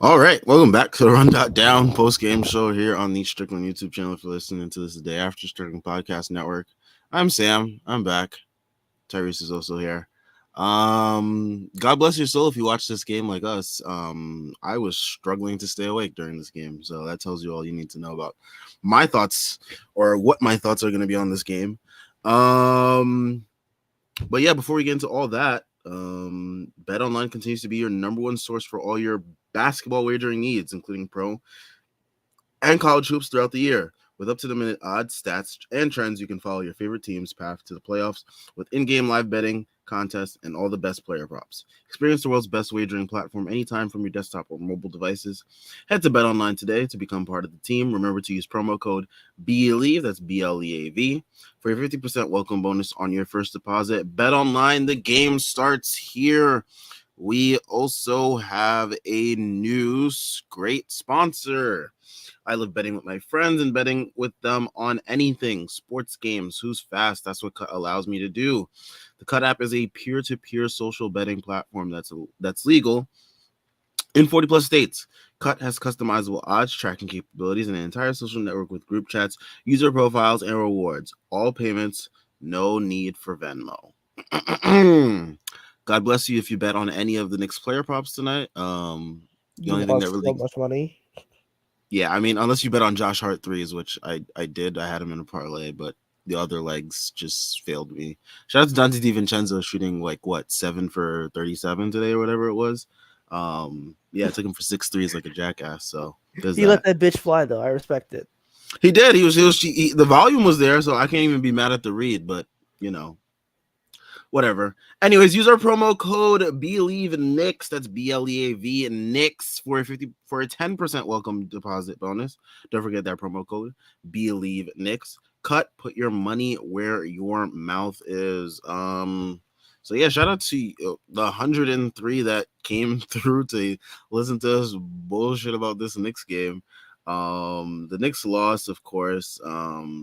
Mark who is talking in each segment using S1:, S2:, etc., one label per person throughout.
S1: All right, welcome back to the Run.down post-game show here on the Strickland YouTube channel. If you're listening to this the day after Strickland Podcast Network, I'm Sam. I'm back. Tyrese is also here. God bless your soul if you watch this game like us. I was struggling to stay awake during this game, so that tells you all you need to know about my thoughts or what my thoughts are going to be on this game. But yeah, before we get into all that, Bet Online continues to be your number one source for all your basketball wagering needs, including pro and college hoops throughout the year. With up-to-the-minute odds, stats, and trends, you can follow your favorite team's path to the playoffs with in-game live betting, contests, and all the best player props. Experience the world's best wagering platform anytime from your desktop or mobile devices. Head to BetOnline today to become part of the team. Remember to use promo code BELIEVE, that's BLEAV, for your 50% welcome bonus on your first deposit. BetOnline, the game starts here. We also have a new great sponsor. I love betting with my friends and betting with them on anything. Sports games, who's fast? That's what Cut allows me to do. The Cut app is a peer-to-peer social betting platform that's legal in 40 plus states. Cut has customizable odds tracking capabilities and an entire social network with group chats, user profiles, and rewards. All payments, no need for Venmo. God bless you if you bet on any of the Knicks player props tonight. The
S2: You
S1: only thing that
S2: lost so
S1: really,
S2: much money.
S1: yeah, I mean, unless you bet on Josh Hart threes, which I did. I had him in a parlay, but the other legs just failed me. Shout out to Dante DiVincenzo shooting like what 7 for 37 today or whatever it was. Yeah, I took him for 6 threes like a jackass. So there's
S2: He let
S1: that.
S2: that bitch fly though. I respect it.
S1: He did. The volume was there, so I can't even be mad at the read. But you know, whatever. Anyways, use our promo code Believe Knicks. That's BLEAV Knicks for a 10% welcome deposit bonus. Don't forget that promo code Believe Knicks. Cut. Put your money where your mouth is. So yeah, shout out to the 103 that came through to listen to us bullshit about this Knicks game. The Knicks lost, of course,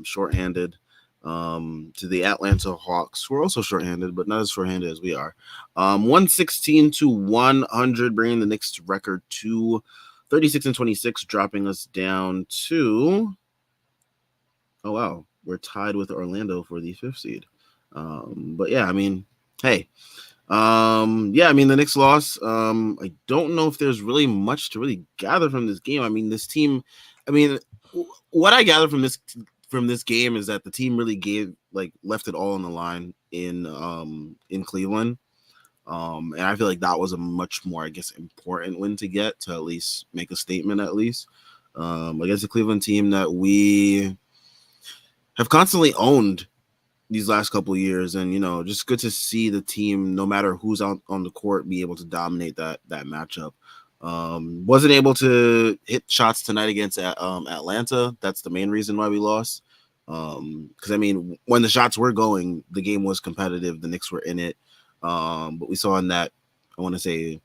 S1: shorthanded to the Atlanta Hawks, who are also shorthanded, but not as shorthanded as we are. 116 to 100, bringing the Knicks record to 36 and 26, dropping us down to, oh wow, we're tied with Orlando for the fifth seed. But yeah, I mean, hey, yeah, I mean the Knicks loss. I don't know if there's really much to really gather from this game. I mean, this team, I mean, what I gather from this game is that the team really left it all on the line in Cleveland. And I feel like that was a much more, I guess, important win to get to at least make a statement at least. Against the Cleveland team that we have constantly owned these last couple of years, and just good to see the team, no matter who's out on the court, be able to dominate that matchup. Wasn't able to hit shots tonight against Atlanta. That's the main reason why we lost. Because I mean, when the shots were going, the game was competitive. The Knicks were in it. But we saw in that, I want to say,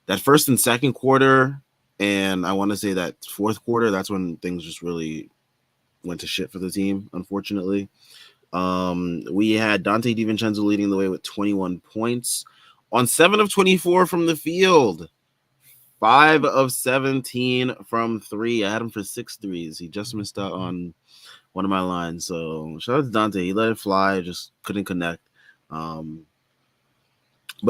S1: that first and second quarter, and I want to say that fourth quarter, that's when things just really went to shit for the team, unfortunately. We had Dante DiVincenzo leading the way with 21 points on 7 of 24 from the field, 5 of 17 from 3. I had him for 6 threes. He just missed out on one of my lines. So shout out to Dante. He let it fly, just couldn't connect. But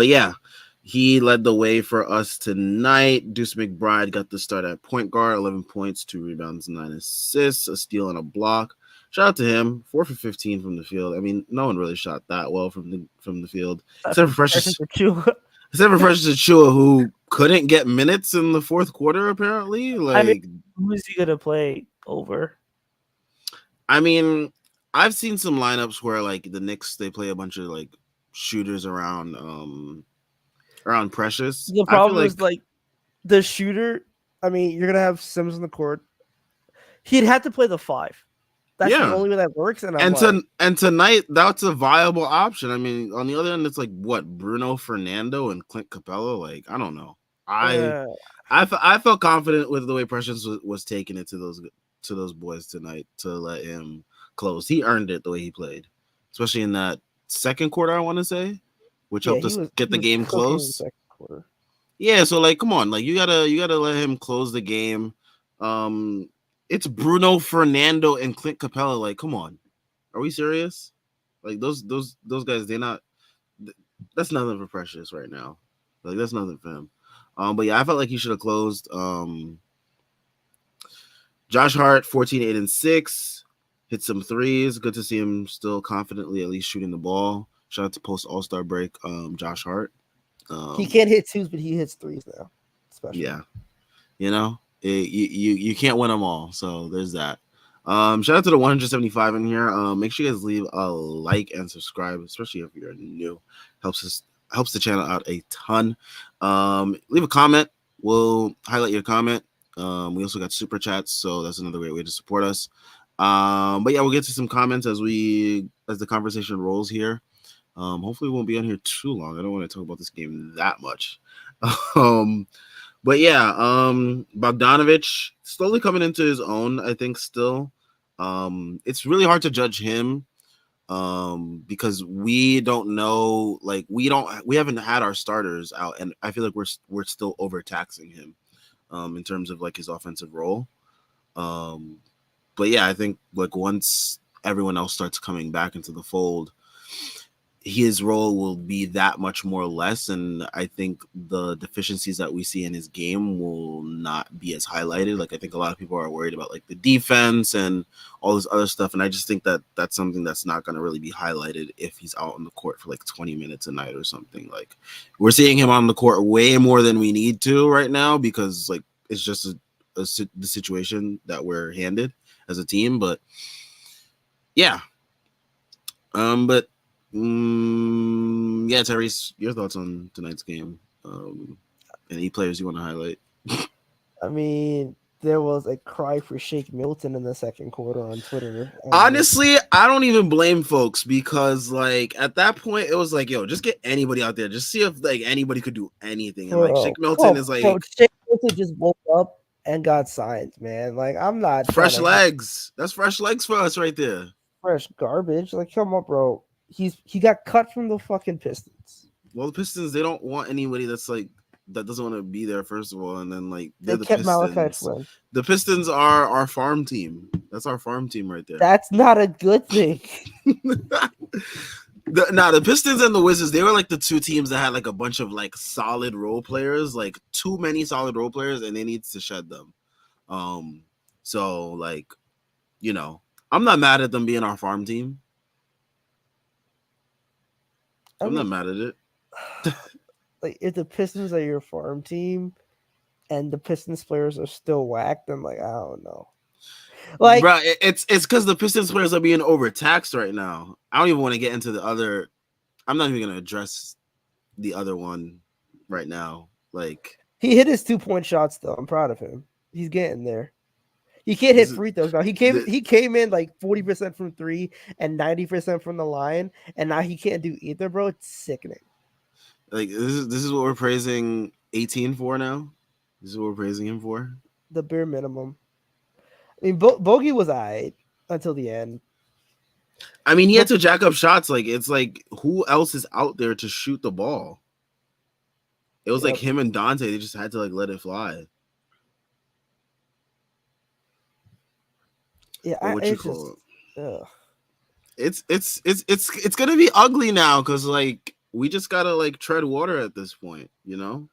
S1: yeah, he led the way for us tonight. Deuce McBride got the start at point guard, 11 points, 2 rebounds, 9 assists, a steal and a block. Shout out to him, 4 for 15 from the field. I mean, no one really shot that well from the field, except for Precious Achiuwa, who couldn't get minutes in the fourth quarter. Apparently,
S2: I mean, who is he gonna play over?
S1: I mean, I've seen some lineups where like the Knicks, they play a bunch of like shooters around Precious.
S2: The
S1: I feel
S2: problem
S1: like
S2: is like the shooter. I mean, you're gonna have Sims on the court. He'd have to play the 5. That's the
S1: yeah.
S2: only way that works. And
S1: Tonight, that's a viable option. I mean, on the other end, it's like what Bruno Fernando and Clint Capella. Like, I don't know. I felt confident with the way Precious was taking it to those boys tonight to let him close. He earned it the way he played, especially in that second quarter. I want to say, which helped us get the game close. Yeah, so like, come on, like you gotta let him close the game. It's Bruno Fernando and Clint Capella. Like, come on, are we serious? Like those guys, they're not. That's nothing for Precious right now. Like that's nothing for him. But yeah, I felt like he should have closed. Josh Hart, 14, 8, and 6. Hit some threes. Good to see him still confidently at least shooting the ball. Shout out to post All-Star break, Josh Hart.
S2: He can't hit twos, but he hits threes now. Special.
S1: Yeah, you can't win them all. So there's that. Shout out to the 175 in here. Make sure you guys leave a like and subscribe, especially if you're new. Helps the channel out a ton. Leave a comment. We'll highlight your comment. We also got super chats, so that's another great way to support us. But yeah, we'll get to some comments as the conversation rolls here. Hopefully we won't be on here too long. I don't want to talk about this game that much. But yeah, Bogdanovich slowly coming into his own, I think still. It's really hard to judge him because we don't know, like we haven't had our starters out, and I feel like we're still overtaxing him in terms of like his offensive role. But yeah, I think like once everyone else starts coming back into the fold, his role will be that much more less, and I think the deficiencies that we see in his game will not be as highlighted. Like I think a lot of people are worried about like the defense and all this other stuff, and I just think that that's something that's not going to really be highlighted if he's out on the court for like 20 minutes a night or something. Like we're seeing him on the court way more than we need to right now because like it's just the situation that we're handed as a team. But yeah, but yeah, Tyrese, your thoughts on tonight's game? Any players you want to highlight?
S2: I mean, there was a cry for Shake Milton in the second quarter on Twitter.
S1: Honestly, I don't even blame folks because like at that point it was like, yo, just get anybody out there, just see if like anybody could do anything. And like Shake Milton is like
S2: Shake Milton just woke up and got signed, man. Like I'm not
S1: fresh legs. That's fresh legs for us right there.
S2: Fresh garbage. Like come on, bro. He got cut from the fucking Pistons.
S1: Well, the Pistons, they don't want anybody that's like that doesn't want to be there, first of all, and then like
S2: they kept Malachi Flynn.
S1: The Pistons are our farm team. That's our farm team right there.
S2: That's not a good thing.
S1: The Pistons and the Wizards, they were like the two teams that had like a bunch of like solid role players, like too many solid role players, and they need to shed them. So like, you know, I'm not mad at them being our farm team. I'm not mad at it.
S2: Like if the Pistons are your farm team and the Pistons players are still whacked, then like I don't know. Like
S1: bro, it's because the Pistons players are being overtaxed right now. I don't even want to get into the other. I'm not even gonna address the other one right now. Like
S2: he hit his 2-point shots though. I'm proud of him. He's getting there. He can't hit free throws now. He came in like 40% from 3 and 90% from the line, and now he can't do either, bro. It's sickening.
S1: Like this is what we're praising 18 for now. This is what we're praising him for.
S2: The bare minimum. I mean, Bogey was alright until the end.
S1: I mean, he had to jack up shots. Like it's like who else is out there to shoot the ball? It was like him and Dante. They just had to like let it fly.
S2: Yeah,
S1: it's gonna be ugly now because like we just gotta like tread water at this point, you know?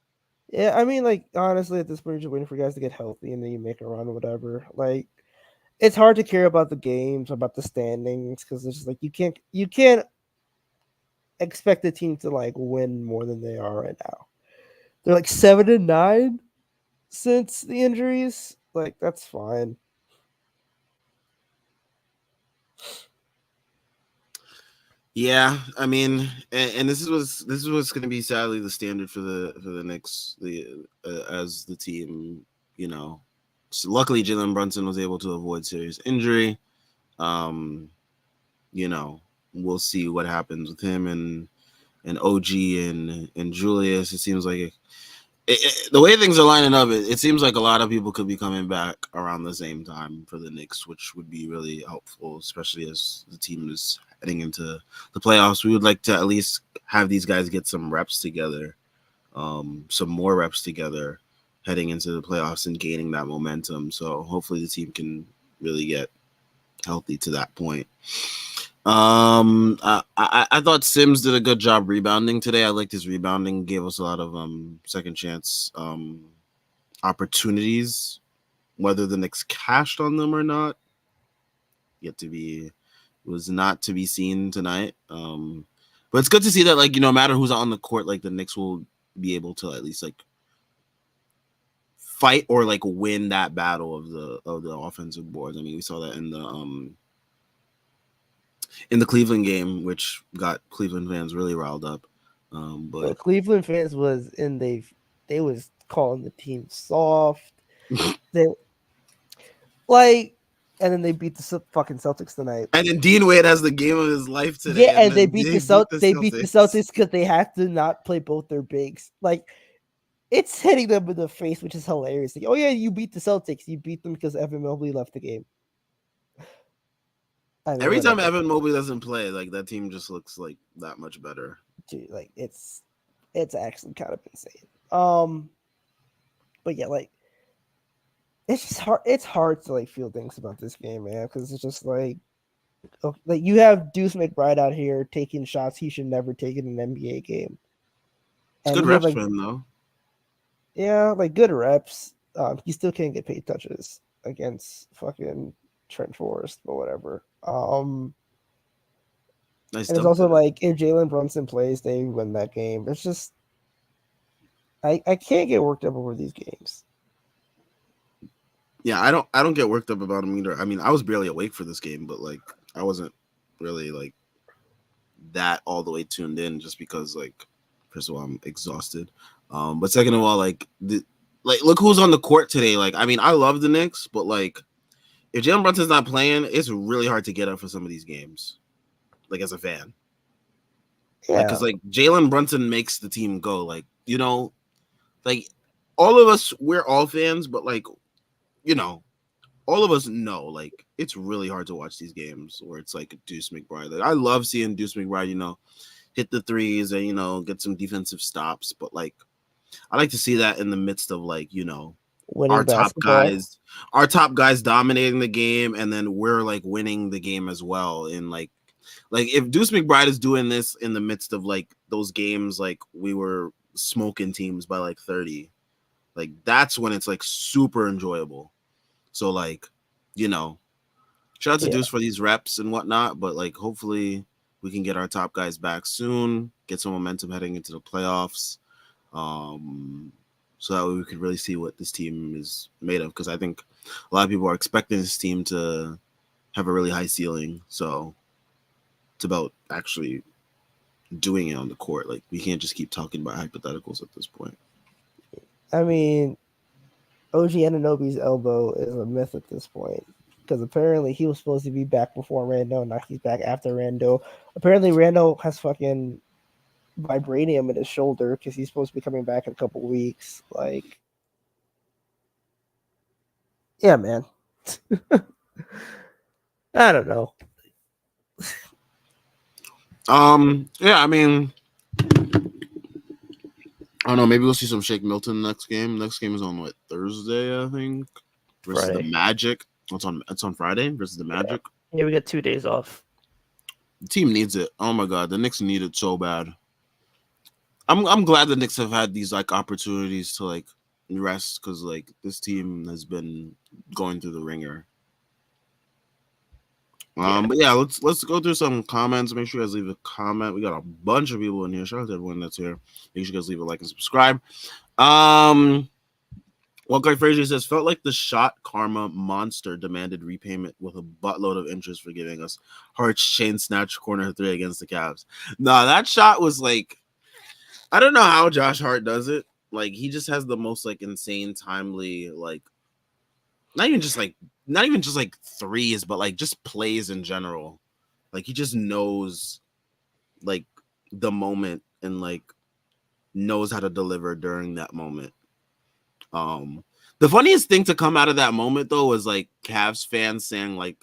S2: Yeah, I mean, like honestly, at this point, you're just waiting for guys to get healthy and then you make a run or whatever. Like, it's hard to care about the games, about the standings, because it's just like you can't expect the team to like win more than they are right now. They're like 7-9 since the injuries. Like that's fine.
S1: Yeah, I mean, and this is what's going to be sadly the standard for the Knicks, as the team, you know. So luckily, Jalen Brunson was able to avoid serious injury. You know, we'll see what happens with him and OG and Julius. It seems like the way things are lining up, it seems like a lot of people could be coming back around the same time for the Knicks, which would be really helpful, especially as the team is heading into the playoffs. We would like to at least have these guys get some reps together some more reps together heading into the playoffs and gaining that momentum. So hopefully the team can really get healthy to that point. I thought Sims did a good job rebounding today. I liked his rebounding, gave us a lot of second chance opportunities. Whether the Knicks cashed on them or not, yet to be was not to be seen tonight. But it's good to see that, like, no matter who's on the court, like the Knicks will be able to at least like fight or like win that battle of the offensive boards. I mean, we saw that in the Cleveland game, which got Cleveland fans really riled up.
S2: The
S1: But
S2: Cleveland fans was in they was calling the team soft. They like, and then they beat the fucking Celtics tonight.
S1: and then Dean Wade has the game of his life
S2: Yeah,
S1: today, and
S2: and they
S1: then
S2: beat
S1: they beat the
S2: They beat the
S1: Celtics.
S2: Celtics because they have to not play both their bigs. Like, it's hitting them in the face, which is hilarious. Like, oh yeah, you beat the Celtics. You beat them because Evan Mobley left the game. I mean,
S1: Every time
S2: whatever.
S1: Evan Mobley doesn't play, like that team just looks like that much better.
S2: Dude, like it's actually kind of insane. But yeah, like it's just hard. It's hard to like feel things about this game, man, because it's just like you have Deuce McBride out here taking shots he should never take in an NBA game,
S1: It's
S2: and
S1: good
S2: you have
S1: reps
S2: like
S1: for him though.
S2: like good reps. He still can't get paid touches against fucking Trent Forrest, but whatever.
S1: Nice
S2: And it's
S1: dunk
S2: also
S1: today.
S2: like if Jalen Brunson plays, they win that game. It's just I can't get worked up over these games.
S1: Yeah, I don't get worked up about him either. I mean, I was barely awake for this game, but like I wasn't really like that all the way tuned in just because like first of all I'm exhausted. But second of all, like look who's on the court today. Like, I mean, I love the Knicks, but like if Jalen Brunson's not playing, it's really hard to get up for some of these games. Like as a fan. Like,
S2: Yeah,
S1: cause like Jalen Brunson makes the team go. Like, like all of us, we're all fans, but like, you know, all of us know like it's really hard to watch these games where it's like Deuce McBride. Like I love seeing Deuce McBride, hit the threes and get some defensive stops. But like I like to see that in the midst of like, our
S2: winning
S1: top
S2: basketball.
S1: guys, our top guys dominating the game, and then we're like winning the game as well. And like if Deuce McBride is doing this in the midst of like those games, like we were smoking teams by like 30, like that's when it's like super enjoyable. So like, you know, shout out to
S2: Yeah,
S1: Deuce for these reps and whatnot, but like hopefully we can get our top guys back soon, get some momentum heading into the playoffs. So that way we could really see what this team is made of. Because I think a lot of people are expecting this team to have a really high ceiling. So it's about actually doing it on the court. Like we can't just keep talking about hypotheticals at this point.
S2: I mean, OG Ananobi's elbow is a myth at this point because apparently he was supposed to be back before Rando. Now he's back after Rando. Apparently Rando has fucking vibranium in his shoulder because he's supposed to be coming back in a couple weeks. Like, yeah, man. I don't know.
S1: Yeah, I mean, I don't know. Maybe we'll see some Shake Milton next game. Next game is on what, Thursday, I think, versus the
S3: Friday.
S1: Magic. It's on Friday versus the Magic.
S3: Yeah, we got 2 days off.
S1: The team needs it. Oh my god, the Knicks need it so bad. I'm glad the Knicks have had these like opportunities to like rest because like this team has been going through the ringer. But yeah, let's go through some comments. Make sure you guys leave a comment. We got a bunch of people in here. Shout out to everyone that's here. Make sure you guys leave a like and subscribe. Well, Guy Frazier says, felt like the shot karma monster demanded repayment with a buttload of interest for giving us Hart's chain snatch corner three against the Cavs. Nah, that shot was like, I don't know how Josh Hart does it. Like, he just has the most like insane, timely, like, not even just like threes, but like just plays in general. Like, he just knows like the moment and like knows how to deliver during that moment. The funniest thing to come out of that moment though was like Cavs fans saying like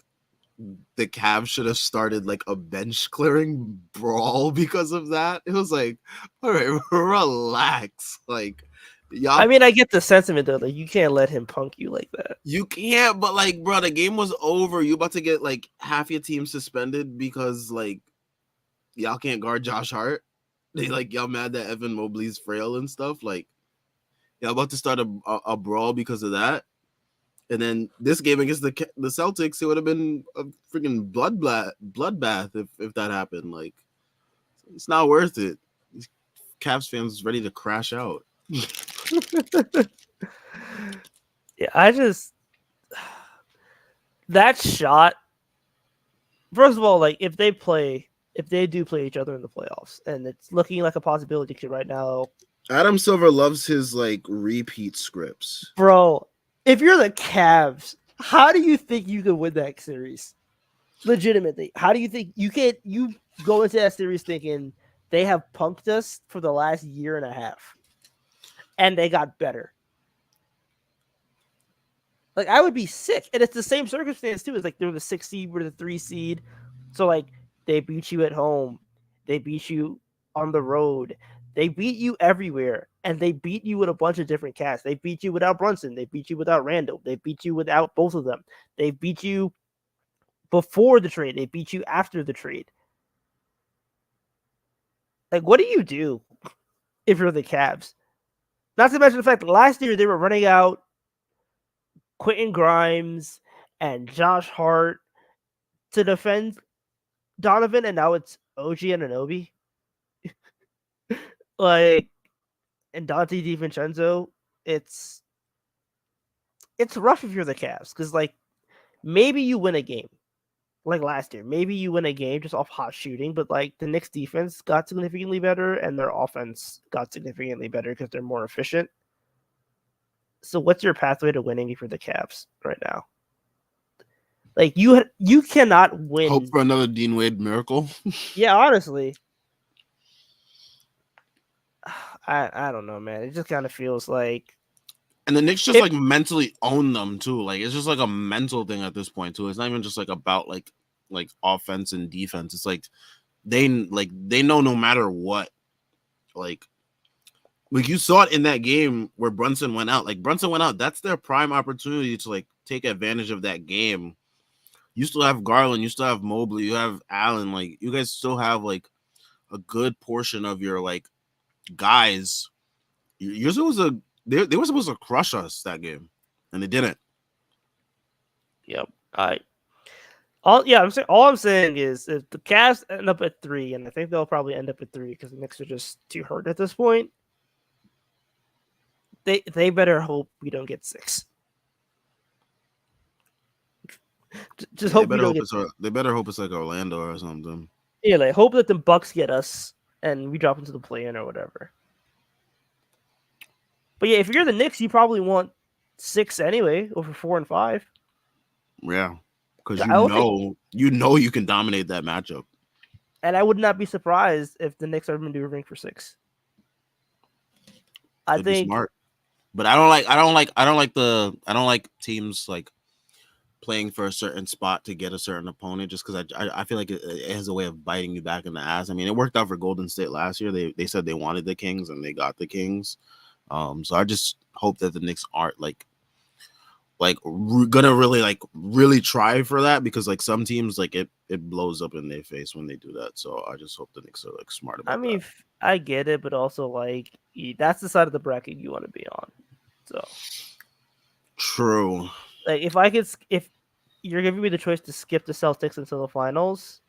S1: the Cavs should have started like a bench clearing brawl because of that. It was like, all right, relax. Like, y'all,
S2: I mean, I get the sentiment though. Like, you can't let him punk you like that.
S1: you can't. But like, bro, the game was over. You about to get like half your team suspended because like y'all can't guard Josh Hart. They like y'all mad that Evan Mobley's frail and stuff. Like, y'all about to start a brawl because of that. And then this game against the Celtics, it would have been a freaking bloodbath if that happened. Like, it's not worth it. These Cavs fans ready to crash out.
S2: Yeah, I just that shot. First of all, like if they do play each other in the playoffs, and it's looking like a possibility because right now,
S1: Adam Silver loves his like repeat scripts.
S2: bro, if you're the Cavs, how do you think you could win that series? Legitimately, how do you think you can't? You go into that series thinking they have punked us for the last year and a half, and they got better. Like, I would be sick. And it's the same circumstance, too. It's like they're the 6 seed, we're the 3 seed. So, like, they beat you at home. They beat you on the road. They beat you everywhere. And they beat you with a bunch of different cats. They beat you without Brunson. They beat you without Randall. They beat you without both of them. They beat you before the trade. They beat you after the trade. Like, what do you do if you're the Cavs? Not to mention the fact that last year they were running out Quentin Grimes and Josh Hart to defend Donovan, and now it's OG Anunoby. Like, and Dante DiVincenzo. It's rough if you're the Cavs because like maybe you win a game like last year. Maybe you win a game just off hot shooting, but like the Knicks defense got significantly better and their offense got significantly better because they're more efficient. So what's your pathway to winning if you're the Cavs right now? Like you cannot win.
S1: Hope for another Dean Wade miracle.
S2: Yeah, honestly. I don't know, man. It just kind of feels like,
S1: and the Knicks just like mentally own them too. Like it's just like a mental thing at this point too. It's not even just like about like offense and defense. It's like they know no matter what. Like you saw it in that game where Brunson went out. Like Brunson went out. That's their prime opportunity to like take advantage of that game. You still have Garland. You still have Mobley. You have Allen. Like you guys still have like a good portion of your like guys. You're supposed to. They were supposed to crush us that game, and they didn't.
S2: Yep. All I'm saying is if the Cavs end up at 3, and I think they'll probably end up at 3 because the Knicks are just too hurt at this point. They better hope we don't get 6. Just hope we don't get.
S1: They better hope it's like Orlando or something.
S2: Yeah, like hope that the Bucks get us and we drop into the play-in or whatever. But yeah, if you're the Knicks, you probably want 6 anyway over 4 and 5.
S1: Yeah, because you know you can dominate that matchup.
S2: And I would not be surprised if the Knicks are maneuvering for 6. I think
S1: smart, but I don't like teams like playing for a certain spot to get a certain opponent just because I feel like it has a way of biting you back in the ass. I mean, it worked out for Golden State last year. They said they wanted the Kings and they got the Kings. So I just hope that the Knicks aren't like gonna really try for that because like some teams like it blows up in their face when they do that. So I just hope the Knicks are like smart about that.
S2: I get it, but also like that's the side of the bracket you want to be on. So
S1: true.
S2: Like if you're giving me the choice to skip the Celtics until the finals,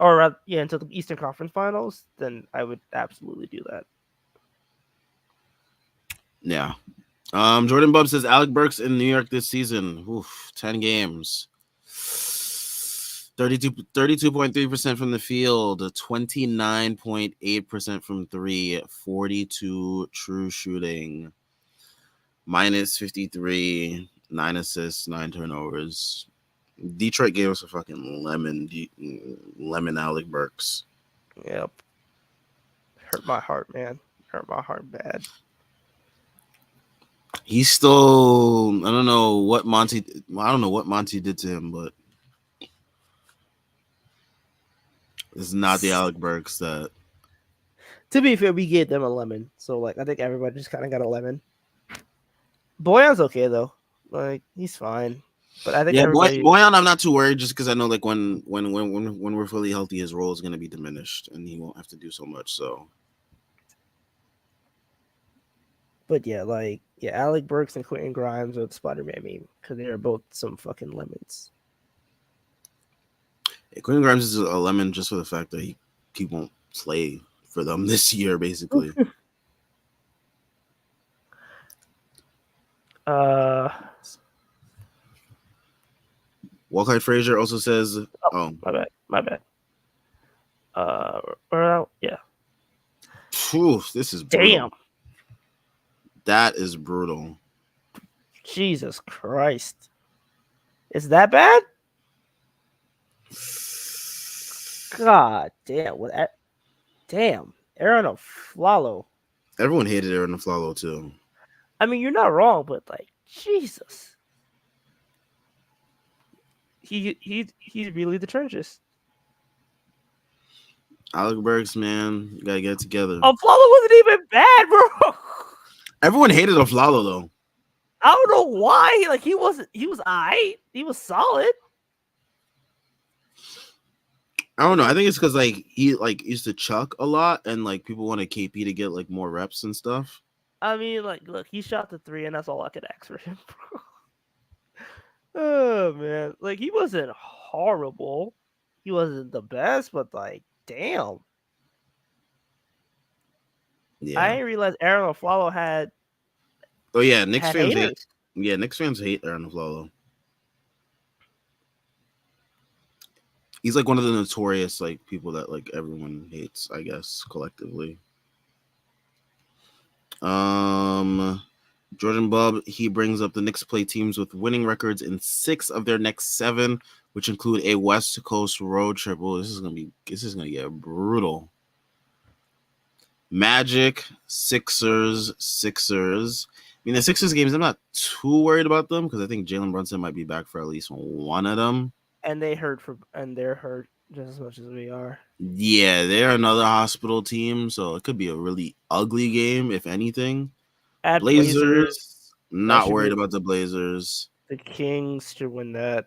S2: or until the Eastern Conference Finals, then I would absolutely do that.
S1: Yeah. Jordan Bub says Alec Burks in New York this season. 10 games. 32.3% from the field, 29.8% from 3, 42 true shooting, minus 53, 9 assists, 9 turnovers. Detroit gave us a fucking lemon Alec Burks.
S2: Yep. Hurt my heart, man. Hurt my heart bad.
S1: He's still I don't know what Monty did to him, but It's not the Alec Burks that.
S2: To be fair, we gave them a lemon, so like I think everybody just kind of got a lemon. Boyan's okay though, like he's fine, but I think
S1: Yeah,
S2: everybody.
S1: Boyan, I'm not too worried just because I know like when we're fully healthy, his role is going to be diminished and he won't have to do so much. So,
S2: But yeah, like Alec Burks and Quentin Grimes are the Spider-Man meme because they are both some fucking lemons.
S1: yeah, Quentin Grimes is a lemon just for the fact that he won't play for them this year, basically.
S2: uh,
S1: Walcott Frazier also says, "Oh,
S2: my bad. Yeah.
S1: phew, this is brutal.
S2: Damn,
S1: That is brutal."
S2: Jesus Christ, is that bad? God damn, damn, Aaron Aflalo.
S1: Everyone hated Aaron Aflalo too.
S2: I mean, you're not wrong, but like Jesus, he's really the trenches.
S1: Alec Burks, man, you gotta get it together.
S2: Aflalo wasn't even bad, bro.
S1: Everyone hated Aflalo though.
S2: I don't know why. Like he was alright. He was solid.
S1: I don't know. I think it's because like he like used to chuck a lot, and like people wanted KP to get like more reps and stuff.
S2: I mean, like, look, he shot the 3, and that's all I could ask for him, bro. Oh man, like he wasn't horrible. He wasn't the best, but like, damn.
S1: Yeah.
S2: I didn't realize Aaron Aflalo had.
S1: Oh yeah, Knicks
S2: had
S1: fans
S2: haters.
S1: hate. Yeah, Knicks fans hate Aaron Aflalo. He's like one of the notorious like people that like everyone hates, I guess, collectively. Jordan Bub, he brings up the Knicks play teams with winning records in 6 of their next 7, which include a West Coast road trip. Oh, this is gonna get brutal. Magic, Sixers. I mean, the Sixers games, I'm not too worried about them because I think Jalen Brunson might be back for at least one of them.
S2: And they're hurt just as much as we are.
S1: Yeah, they're another hospital team, so it could be a really ugly game, if anything.
S2: At
S1: Blazers, not worried
S2: be,
S1: about the Blazers.
S2: the Kings should win that.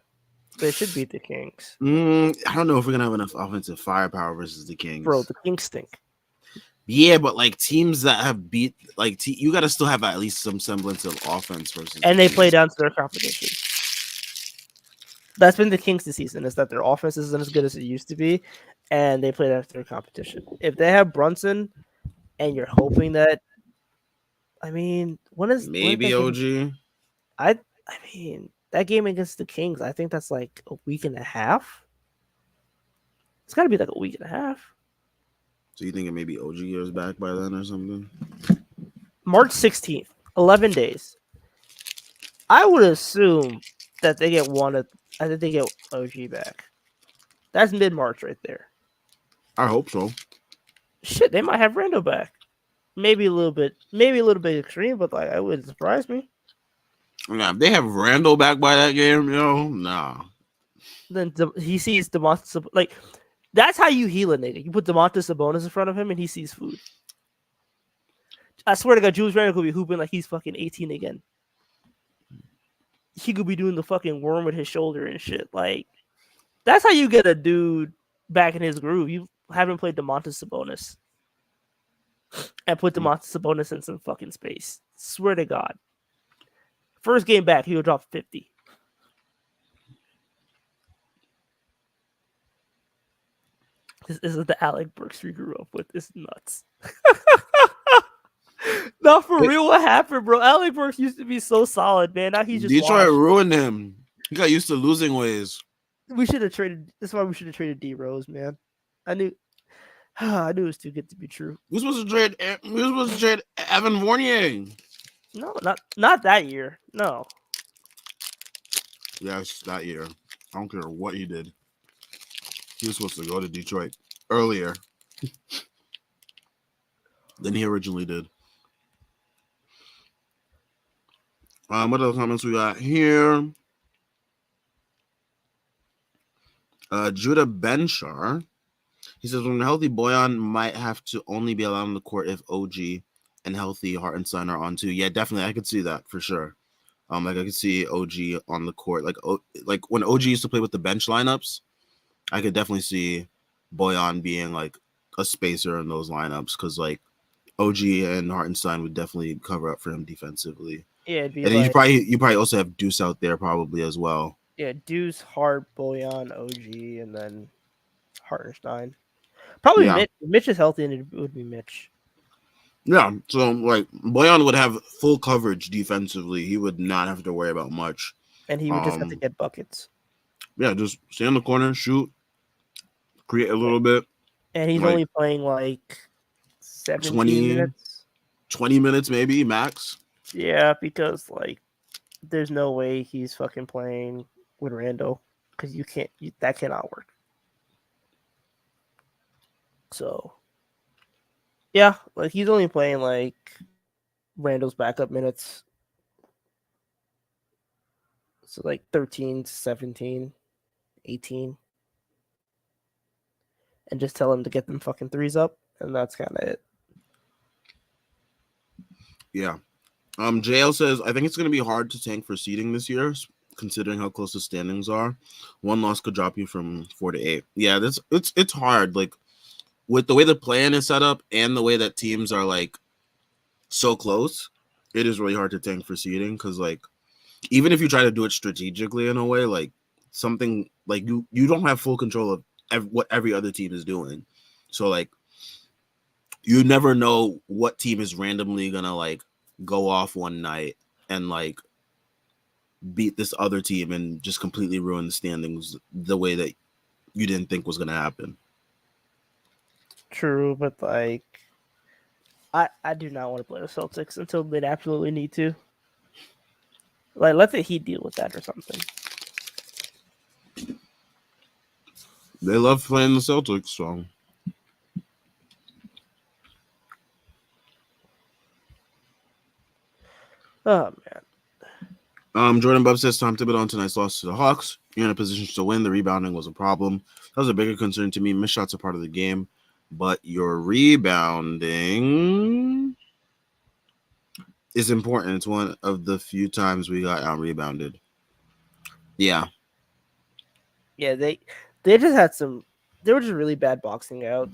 S2: They should beat the Kings.
S1: I don't know if we're gonna have enough offensive firepower versus the Kings.
S2: Bro, the Kings stink.
S1: Yeah, but like teams that have beat, like you got to still have at least some semblance of offense versus.
S2: And they play down to their competition. That's been the Kings this season, is that their offense isn't as good as it used to be, and they play down to their competition. If they have Brunson, and you're hoping that, I mean,
S1: maybe OG?
S2: I mean, that game against the Kings, I think that's like a week and a half. It's got to be like a week and a half.
S1: So you think maybe OG is back by then or something?
S2: March 16th, 11 days. I would assume that they get I think they get OG back. That's mid-March right there.
S1: I hope so.
S2: Shit, they might have Rando back. Maybe a little bit extreme, but like, it wouldn't surprise me.
S1: Nah, if they have Randall back by that game, nah.
S2: Then he sees Demontis, like, that's how you heal a nigga. You put Demontis Sabonis in front of him, and he sees food. I swear to God, Julius Randle could be hooping like he's fucking 18 again. He could be doing the fucking worm with his shoulder and shit. Like, that's how you get a dude back in his groove. You haven't played Demontis Sabonis. And put Demontis Sabonis in some fucking space. Swear to God. First game back, he would drop 50. This isn't the Alec Burks we grew up with. It's nuts. No, for real, what happened, bro? Alec Burks used to be so solid, man. Now he's just
S1: Detroit ruined him. He got used to losing ways.
S2: We should have traded. That's why we should have traded D Rose, man. I knew it was too good to be true.
S1: We were supposed to trade Evan Fournier.
S2: No, not that year. No.
S1: Yes, that year. I don't care what he did. He was supposed to go to Detroit earlier than he originally did. What other comments we got here? Judah Benchar. He says when healthy, Boyan might have to only be allowed on the court if OG and healthy Hartenstein are on too. Yeah, definitely, I could see that for sure. Like I could see OG on the court, like when OG used to play with the bench lineups. I could definitely see Boyan being like a spacer in those lineups because like OG and Hartenstein would definitely cover up for him defensively.
S2: Yeah, it'd be
S1: And then
S2: like
S1: you probably also have Deuce out there probably as well.
S2: Deuce, Hart, Boyan, OG, and then Hartenstein. Probably
S1: Yeah.
S2: Mitch. Mitch is healthy, and it would be Mitch.
S1: Yeah. So like Boyan would have full coverage defensively. He would not have to worry about much.
S2: And he would just have to get buckets.
S1: Yeah, just stay in the corner, shoot, create a
S2: Like,
S1: little bit.
S2: and he's
S1: Like
S2: only playing like 17
S1: 20,
S2: minutes.
S1: 20 minutes maybe max.
S2: Yeah, because like there's no way he's fucking playing with Randall because that cannot work. So yeah, like he's only playing like Randall's backup minutes. So like 13 to 17, 18. And just tell him to get them fucking threes up, and that's kind of it.
S1: Yeah. JL says I think it's gonna be hard to tank for seeding this year, considering how close the standings are. One loss could drop you from 4 to 8. Yeah, it's hard. Like with the way the plan is set up and the way that teams are like so close, it is really hard to tank for seeding because like even if you try to do it strategically in a way, like something like you don't have full control of what every other team is doing. So like you never know what team is randomly gonna like go off one night and like beat this other team and just completely ruin the standings the way that you didn't think was gonna happen.
S2: True, but like I do not want to play the Celtics until they absolutely need to. Like let the Heat deal with that or something.
S1: They love playing the Celtics, so
S2: Oh man.
S1: Jordan Bub says Tom Thibodeau on tonight's loss to the Hawks. You're in a position to win. The rebounding was a problem. That was a bigger concern to me. Missed shots are part of the game, but your rebounding is important. It's one of the few times we got out rebounded. Yeah.
S2: Yeah, they just had some. They were just really bad boxing out.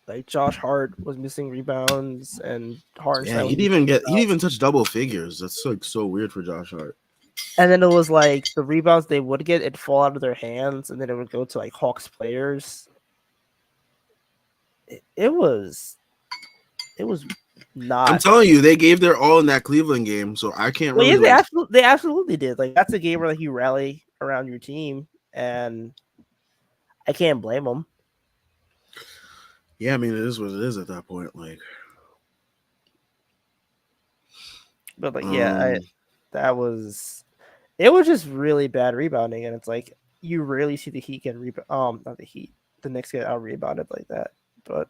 S2: Like Josh Hart was missing rebounds, and
S1: Yeah,
S2: Hartenstein was
S1: he'd
S2: missing
S1: even
S2: rebounds.
S1: touch double figures. That's like so weird for Josh Hart.
S2: And then it was like the rebounds they would get, it'd fall out of their hands, and then it would go to like Hawks players. It was not.
S1: I'm telling you, they gave their all in that Cleveland game, so I can't
S2: Well,
S1: really
S2: yeah,
S1: like.
S2: they absolutely did. Like that's a game where like you rally around your team, and I can't blame them.
S1: Yeah, I mean it is what it is at that point. Like,
S2: But like, that was it was just really bad rebounding, and it's like you rarely see the Heat get not the Heat, the Knicks get out rebounded like that. But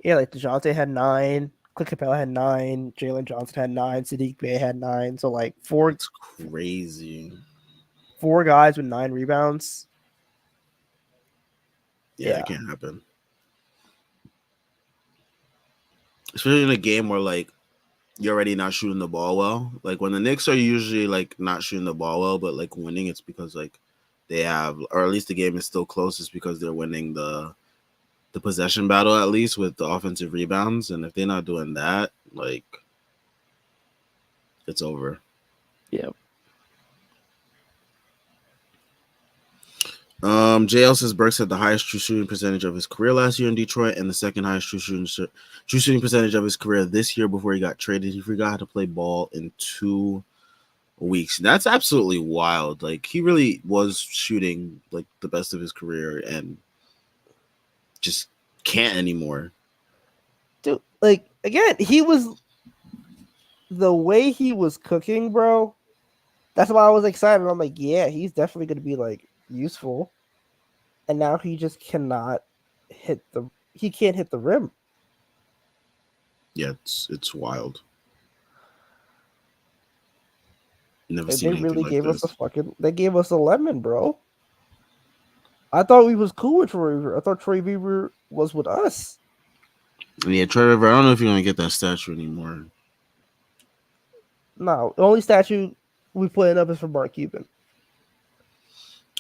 S2: yeah, like DeJounte had 9, Clint Capella had 9, Jalen Johnson had 9, Sadiq Bey had 9. So like
S1: it's crazy.
S2: 4 guys with 9 rebounds.
S1: Yeah, it can't happen. Especially in a game where like you're already not shooting the ball well. Like when the Knicks are usually like not shooting the ball well, but like winning, it's because like they have, or at least the game is still close, is because they're winning the possession battle at least with the offensive rebounds. And if they're not doing that, like it's over.
S2: Yeah.
S1: JL says Burks had the highest true shooting percentage of his career last year in Detroit and the second highest true shooting percentage of his career this year before he got traded. He forgot how to play ball in 2 weeks. That's absolutely wild. Like he really was shooting like the best of his career and just can't anymore.
S2: Dude, like again, he was the way he was cooking, bro. That's why I was excited. I'm like, yeah, he's definitely gonna be like useful. And now he just cannot he can't hit the rim.
S1: Yeah, it's wild. Never
S2: Like,
S1: seen
S2: they
S1: anything
S2: really
S1: like
S2: gave
S1: this.
S2: us they gave us a lemon, bro. I thought we was cool with Troy Weaver. I thought Troy Weaver was with us.
S1: Yeah, Trevor. I don't know if you're gonna get that statue anymore.
S2: No, the only statue we putting up is for Mark Cuban.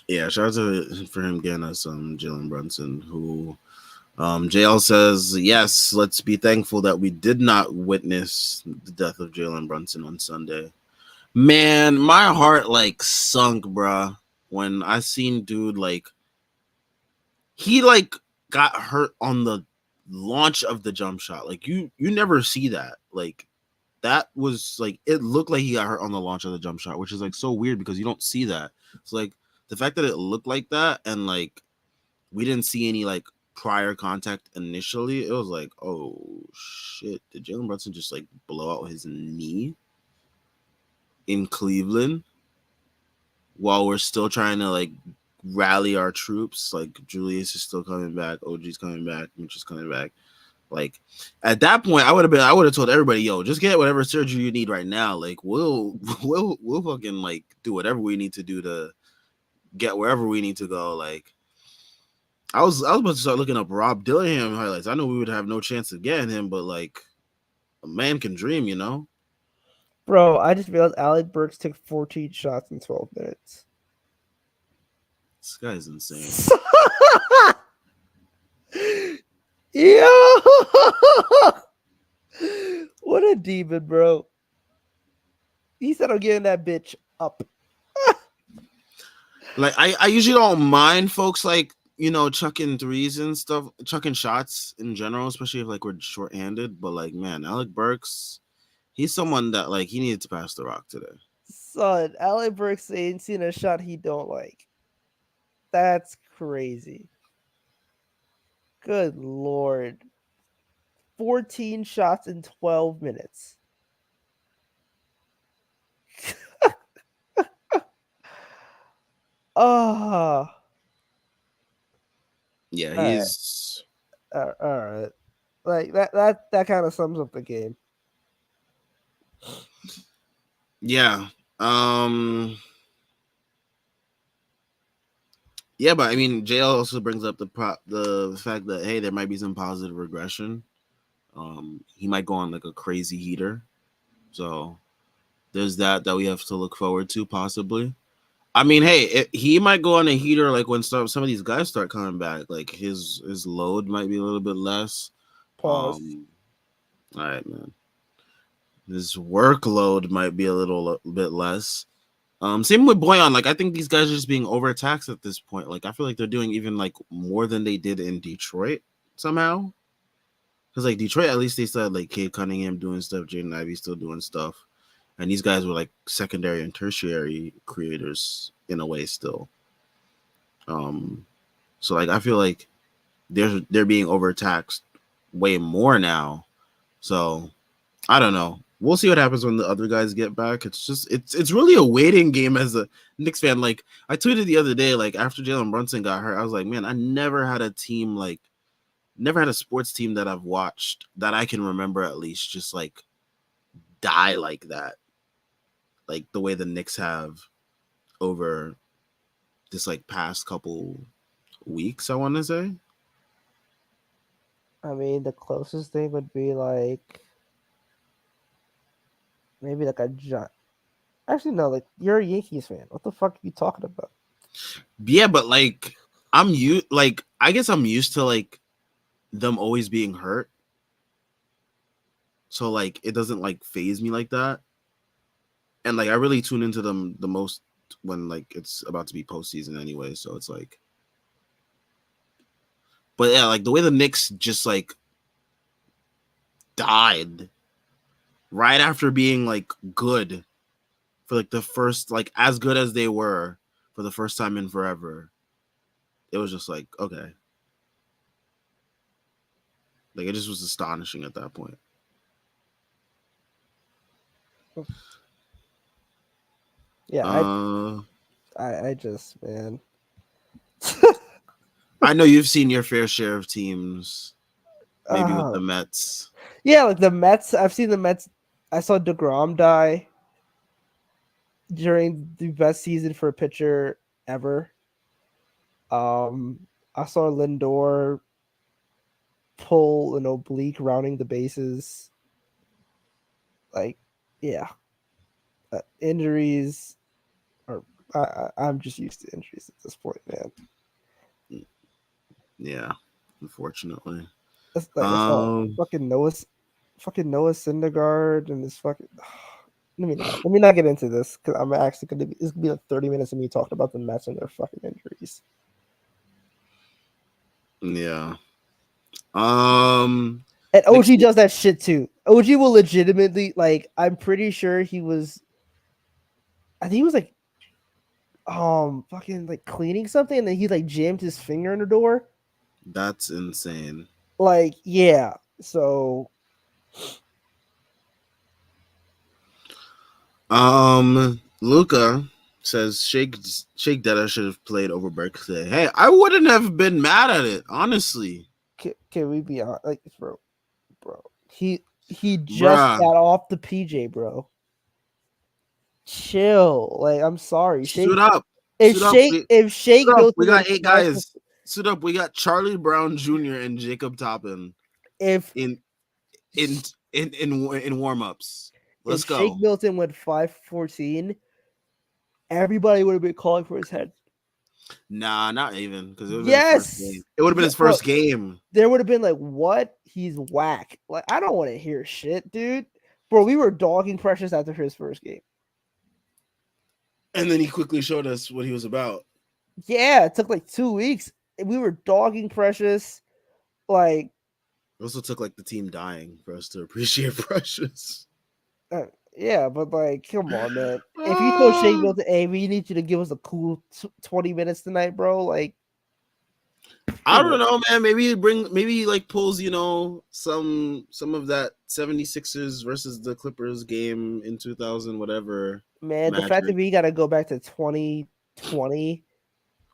S1: Yeah, shout out to for him getting us Jalen Brunson, who JL says, yes, let's be thankful that we did not witness the death of Jalen Brunson on Sunday. Man, my heart like sunk, bruh, when I seen dude like he like got hurt on the launch of the jump shot. Like you never see that. Like that was like it looked like he got hurt on the launch of the jump shot, which is like so weird because you don't see that. It's like the fact that it looked like that and like we didn't see any like prior contact initially. It was like, oh shit, did Jalen Brunson just like blow out his knee in Cleveland while we're still trying to like rally our troops? Like Julius is still coming back, OG's coming back, Mitch is coming back. Like at that point, I would have told everybody, yo, just get whatever surgery you need right now. Like we'll fucking like do whatever we need to do to get wherever we need to go. Like I was about to start looking up Rob Dillingham highlights. I know we would have no chance of getting him, but like a man can dream, you know?
S2: Bro, I just realized Alec Burks took 14 shots in 12 minutes.
S1: This guy's insane.
S2: Yo! What a demon, bro. He said I'm getting that bitch up.
S1: Like I usually don't mind folks like, you know, chucking threes and stuff, chucking shots in general, especially if like we're short-handed. But like, man, Alec Burks, he's someone that like he needed to pass the rock today.
S2: Son, Alec Burks ain't seen a shot he don't like. That's crazy. Good lord. 14 shots in 12 minutes. Oh.
S1: Yeah,
S2: All
S1: he's
S2: right. All right. Like that kind of sums up the game.
S1: yeah. Um Yeah, but I mean, JL also brings up the fact that hey, there might be some positive regression. He might go on like a crazy heater, so there's that we have to look forward to possibly. I mean, hey, he might go on a heater like when some of these guys start coming back. Like his load might be a little bit less.
S2: Pause.
S1: All right, man. His workload might be a little bit less. Same with Boyan. Like I think these guys are just being overtaxed at this point. Like I feel like they're doing even like more than they did in Detroit somehow. Because like Detroit, at least they still had like Cade Cunningham doing stuff, Jaden Ivey still doing stuff, and these guys were like secondary and tertiary creators in a way still. Um, so like I feel like they're being overtaxed way more now. So I don't know. We'll see what happens when the other guys get back. It's just it's really a waiting game as a Knicks fan. Like I tweeted the other day, like after Jalen Brunson got hurt, I was like, man, I never had a team like never had a sports team that I've watched that I can remember at least just like die like that. Like the way the Knicks have over this like past couple weeks, I want to say.
S2: I mean, the closest thing would be like maybe like a giant. Actually, no. Like you're a Yankees fan. What the fuck are you talking about?
S1: Yeah, but like I guess I'm used to like them always being hurt. So like it doesn't like phase me like that. And like I really tune into them the most when like it's about to be postseason anyway. So it's like, but yeah, like the way the Knicks just like died right after being like good for like the first like as good as they were for the first time in forever. It was just like okay, like it just was astonishing at that point.
S2: Yeah,
S1: Uh,
S2: I just man.
S1: I know you've seen your fair share of teams, maybe with the
S2: Oh,
S1: Mets.
S2: yeah, like the Mets. I've seen the Mets. I saw DeGrom die during the best season for a pitcher ever. I saw Lindor pull an oblique rounding the bases. Like, yeah, injuries are. I'm just used to injuries at this point, man.
S1: Yeah, unfortunately.
S2: I saw
S1: Um,
S2: fucking Noah Syndergaard and this fucking. Let me not get into this because I'm actually gonna be. It's gonna be like 30 minutes of me talking about the Mets and their fucking injuries.
S1: yeah. Um,
S2: And
S1: Knicks.
S2: OG does that shit too. OG will legitimately like. I'm pretty sure he was. I think he was like fucking like cleaning something, and then he like jammed his finger in the door.
S1: That's insane.
S2: Like, yeah. So
S1: Luca says Shake Detta should have played over Burks today. Hey, I wouldn't have been mad at it, honestly.
S2: can we be honest? Like, bro, he just
S1: Bruh,
S2: got off the PJ, bro. Chill. Like, I'm sorry,
S1: suit
S2: Shake.
S1: up. Suit up.
S2: If
S1: Suit
S2: Shake
S1: up.
S2: built
S1: We
S2: it
S1: got
S2: with
S1: 8 guys. Suit up. We got Charlie Brown Jr. and Jacob Toppin
S2: if
S1: in in warm-ups.
S2: if
S1: Let's
S2: Shake
S1: go.
S2: built in with 514, everybody would have been calling for his head.
S1: Nah, not even because it would have been his first game.
S2: Yes.
S1: It would have been
S2: Yeah,
S1: his
S2: bro.
S1: first game.
S2: There would have been like, what? He's whack. Like, I don't want to hear shit, dude. Bro, we were dogging Precious after his first game.
S1: And then he quickly showed us what he was about.
S2: Yeah, it took like 2 weeks. We were dogging Precious. Like,
S1: It also took like the team dying for us to appreciate Precious.
S2: yeah, but like, come on, man. If you told Shake
S1: Uh,
S2: Milton, hey, we need you to give us a cool 20 minutes tonight, bro. Like,
S1: I
S2: come
S1: don't
S2: on,
S1: know, man. Maybe he like pulls, some of that 76ers versus the Clippers game in 2000 whatever
S2: man. The fact that
S1: magic.
S2: we got to go back to 2020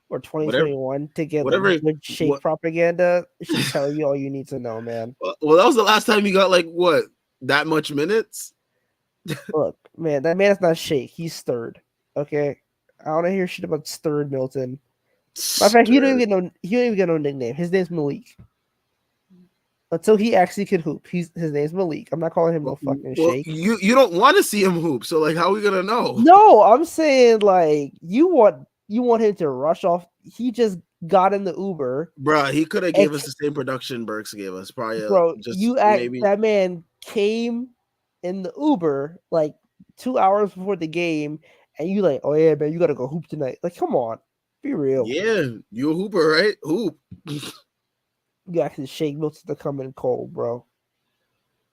S2: or
S1: Whatever
S2: 2021 to get like
S1: whatever
S2: good Shake
S1: what
S2: propaganda should tell you all you need to know, man.
S1: well, that was the last time he got like what? That much minutes?
S2: Look, man, that man's not Shake. He's third. Okay, I don't want to hear shit about third Milton. Matter of fact,
S1: Stir.
S2: he don't even get no nickname. His name's Malik. Until he actually can hoop, his name's Malik. I'm not calling him no fucking
S1: Well,
S2: Shake.
S1: you don't want to see him hoop, so like how are we gonna know?
S2: No, I'm saying like you want him to rush off. He just got in the Uber,
S1: Bruh, he could have gave us
S2: ex-
S1: the same production Burks gave us. Probably
S2: bro.
S1: just maybe.
S2: That man came in the Uber like 2 hours before the game, and you like, oh yeah, man, you gotta go hoop tonight. Like, come on, be real.
S1: Yeah, you a hooper, right? Hoop.
S2: You actually Shake Milton to come in cold, bro.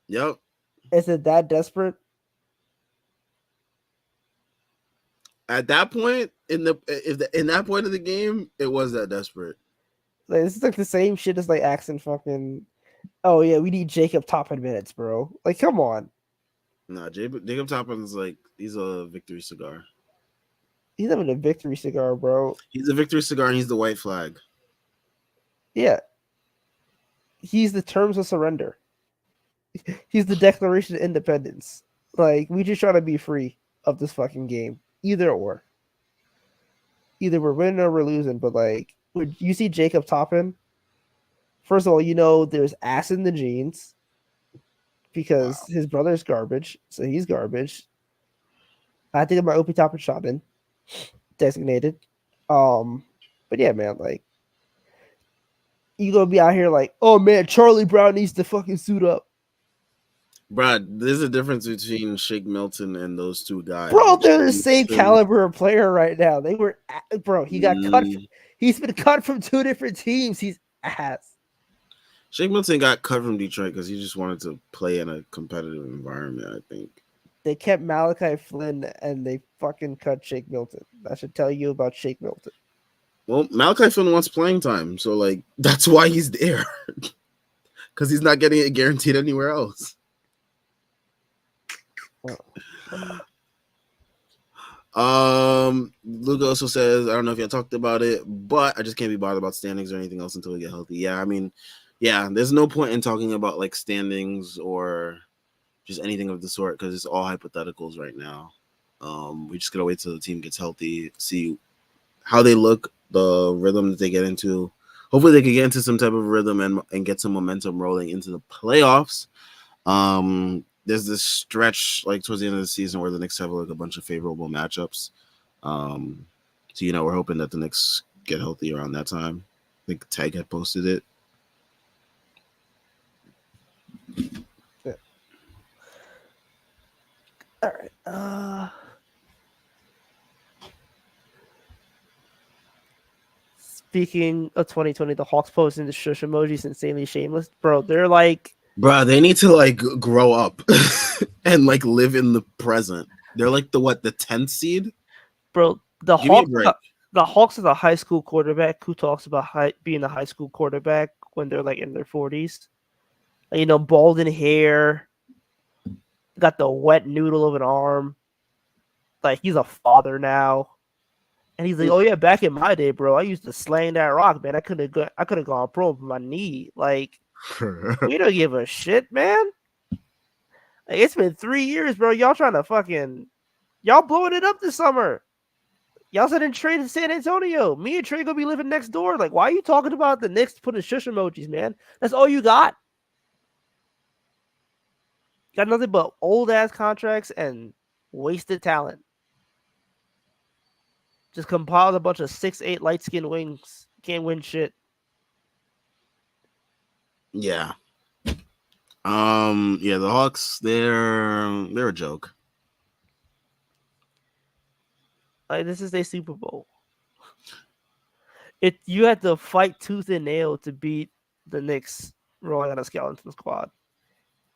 S1: Yep.
S2: Is it that desperate?
S1: At that point in that point of the game, it was that desperate.
S2: Like, this is like the same shit as like asking fucking. Oh yeah, we need Jacob Toppin minutes, bro. Like, come on.
S1: Nah, Jacob Toppin's like he's a victory cigar.
S2: He's having a victory cigar, bro.
S1: He's a victory cigar and he's the white flag.
S2: Yeah, he's the terms of surrender. He's the Declaration of Independence. Like, we just trying to be free of this fucking game. Either or. Either we're winning or we're losing. But like, when you see Jacob Toppin, first of all, there's ass in the genes because
S1: Wow.
S2: his brother's garbage, so he's garbage. I think my OP Toppin shot in designated. But yeah, man, like, you gonna be out here like, oh man, Charlie Brown needs to fucking suit up.
S1: Brad, there's a difference between Shake Milton and those two guys.
S2: Bro,
S1: Like
S2: they're
S1: Shake
S2: the same
S1: Milton,
S2: caliber of player right now. They were, bro. He got cut.
S1: mm,
S2: He's been cut from two different teams. He's ass.
S1: Shake Milton got cut from Detroit because he just wanted to play in a competitive environment, I think.
S2: They kept Malachi Flynn and they fucking cut Shake Milton. That should tell you about Shake Milton.
S1: Well, Malachi Flynn wants playing time, so like that's why he's there. Because he's not getting it guaranteed anywhere else. Luca also says, I don't know if y'all talked about it, but I just can't be bothered about standings or anything else until we get healthy. Yeah, I mean, yeah, there's no point in talking about like standings or just anything of the sort because it's all hypotheticals right now. We just gotta wait till the team gets healthy, see how they look, the rhythm that they get into. Hopefully, they can get into some type of rhythm and get some momentum rolling into the playoffs. There's this stretch like towards the end of the season where the Knicks have like a bunch of favorable matchups. So we're hoping that the Knicks get healthy around that time. I think Tag had posted it.
S2: Yeah. All right. Speaking of 2020, the Hawks posting the shush emojis insanely shameless, bro. They're like,
S1: bro, they need to like grow up and like live in the present. They're like the 10th seed.
S2: Bro,
S1: Give me a break.
S2: The Hawks is a high school quarterback who talks about being a high school quarterback when they're like in their 40s. Like, bald in hair, got the wet noodle of an arm. Like, he's a father now. And he's like, oh yeah, back in my day, bro, I used to slang that rock, man. I could have gone pro with my knee. Like, we don't give a shit, man. Like, it's been 3 years, bro. Y'all trying to y'all blowing it up this summer. Y'all said in trade in San Antonio. Me and Trey gonna be living next door. Like, why are you talking about the Knicks putting shush emojis, man? That's all you got. Got nothing but old ass contracts and wasted talent. Just compiled a bunch of 6'8" light skinned wings. Can't win shit.
S1: Yeah. Yeah, the Hawks, they're a joke.
S2: Like, this is a Super Bowl. You had to fight tooth and nail to beat the Knicks rolling on a skeleton squad.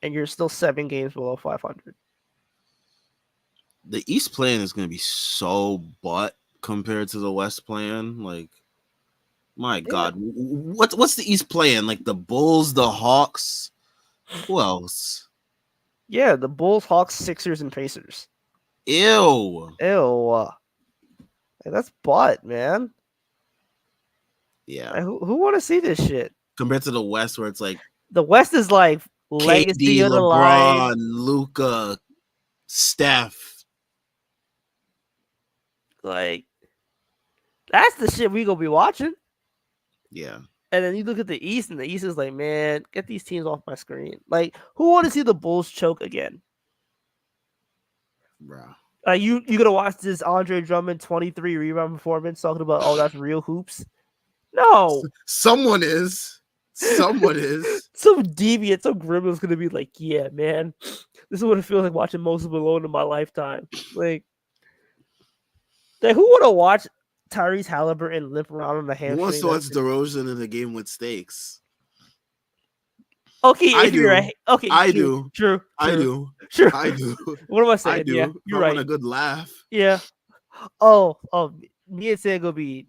S2: And you're still 7 games below 500.
S1: The East plan is gonna be so butt compared to the West plan. Like, my God, what's the East playing? Like the Bulls, the Hawks. Who else?
S2: Yeah, the Bulls, Hawks, Sixers, and Pacers.
S1: Ew.
S2: Like, that's butt, man.
S1: Yeah.
S2: Like, who want to see this shit?
S1: Compared to the West, where it's like
S2: the West is like legacy
S1: KD,
S2: of the line.
S1: LeBron, Luka, Steph.
S2: Like, that's the shit we gonna be watching.
S1: Yeah.
S2: And then you look at the East, and the East is like, man, get these teams off my screen. Like, who want to see the Bulls choke again?
S1: Bro.
S2: You gonna watch this Andre Drummond 23 rebound performance talking about, oh, that's real hoops? No.
S1: Someone is. Some
S2: deviant, some grim is gonna be like, yeah, man, this is what it feels like watching Moses Malone in my lifetime. Like who want to watch Tyrese Halliburton limp around on the hamstring?
S1: Who wants to watch DeRozan in a game with stakes?
S2: Okay,
S1: I do.
S2: Okay,
S1: I do.
S2: True.
S1: I do.
S2: Sure.
S1: I do.
S2: What am I saying?
S1: I do.
S2: Yeah, you're right.
S1: I want a good laugh.
S2: Yeah. Oh, me and Sam gonna be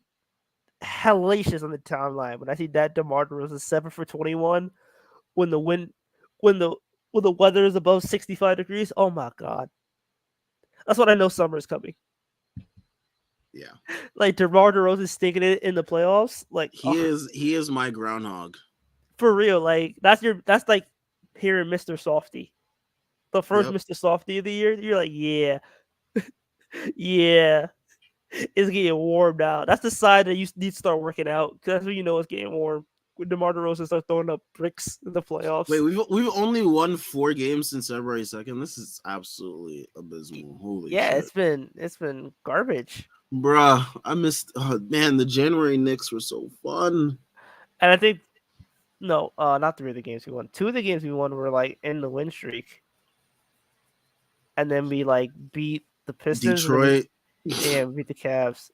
S2: hellacious on the timeline when I see that DeMar DeRozan 7 for 21 when the weather is above 65 degrees. Oh my God. That's when I know summer is coming.
S1: Yeah.
S2: Like DeMar DeRozan stinking it in the playoffs. Like
S1: he is my groundhog.
S2: For real. Like that's like hearing Mr. Softy. The first Mr. Softy of the year. You're like, yeah. Yeah. It's getting warm now. That's the sign that you need to start working out. Because that's when you know it's getting warm. When DeMar DeRozan starts throwing up bricks in the playoffs.
S1: Wait, we've only won 4 games since February 2nd. This is absolutely abysmal. Holy shit.
S2: It's been garbage.
S1: Bruh, I missed man, the January Knicks were so fun.
S2: And I think not 3 of the games we won. 2 of the games we won were like in the win streak. And then we like beat the Pistons.
S1: Detroit.
S2: We beat the Cavs.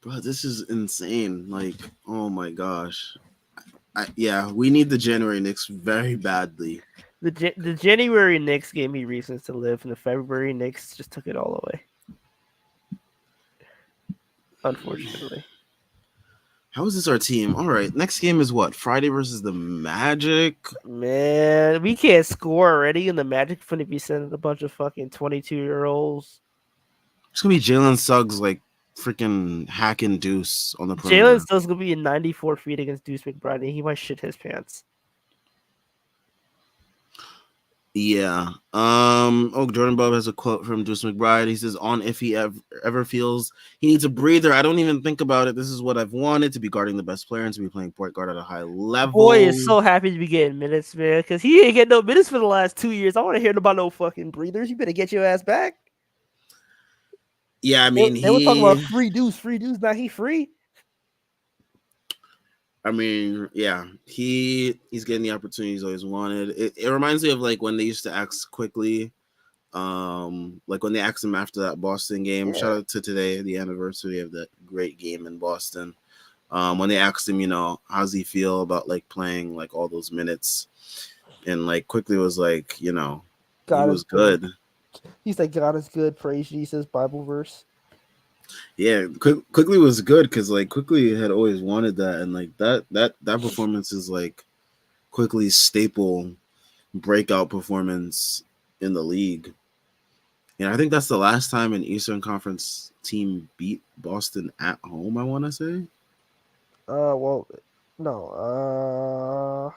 S1: Bro, this is insane. Like, oh my gosh. We need the January Knicks very badly.
S2: The January Knicks gave me reasons to live, and the February Knicks just took it all away. Unfortunately.
S1: How is this our team? All right, next game is what? Friday versus the Magic?
S2: Man, we can't score already, and the Magic's going to be sending a bunch of fucking 22-year-olds.
S1: It's going to be Jalen Suggs, like, freaking hacking Deuce on the perimeter.
S2: Jalen Suggs going to be in 94 feet against Deuce McBride, and he might shit his pants.
S1: Yeah. Oh, Jordan Bub has a quote from Deuce McBride. He says, "On if he ever feels he needs a breather, I don't even think about it. This is what I've wanted to be guarding the best player and to be playing point guard at a high
S2: Boy is
S1: level."
S2: so happy to be getting minutes, man, because he ain't getting no minutes for the last 2 years. I want to hear about no fucking breathers. You better get your ass back.
S1: Yeah, I
S2: They,
S1: mean
S2: they were talking about
S1: he.
S2: free dudes. Now he free.
S1: I mean, yeah, he's getting the opportunity he's always wanted. It reminds me of like when they used to act quickly. Like when they asked him after that Boston game.
S2: Yeah,
S1: Shout out to today, the anniversary of that great game in Boston. When they asked him, how's he feel about like playing like all those minutes, and like quickly was like, he
S2: God is
S1: was
S2: good.
S1: good.
S2: He's like, God is good. Praise Jesus. Bible verse.
S1: Yeah, quickly was good because like quickly had always wanted that, and like that performance is like quickly staple breakout performance in the league. And I think that's the last time an Eastern Conference team beat Boston at home, I want to say.
S2: Well, no.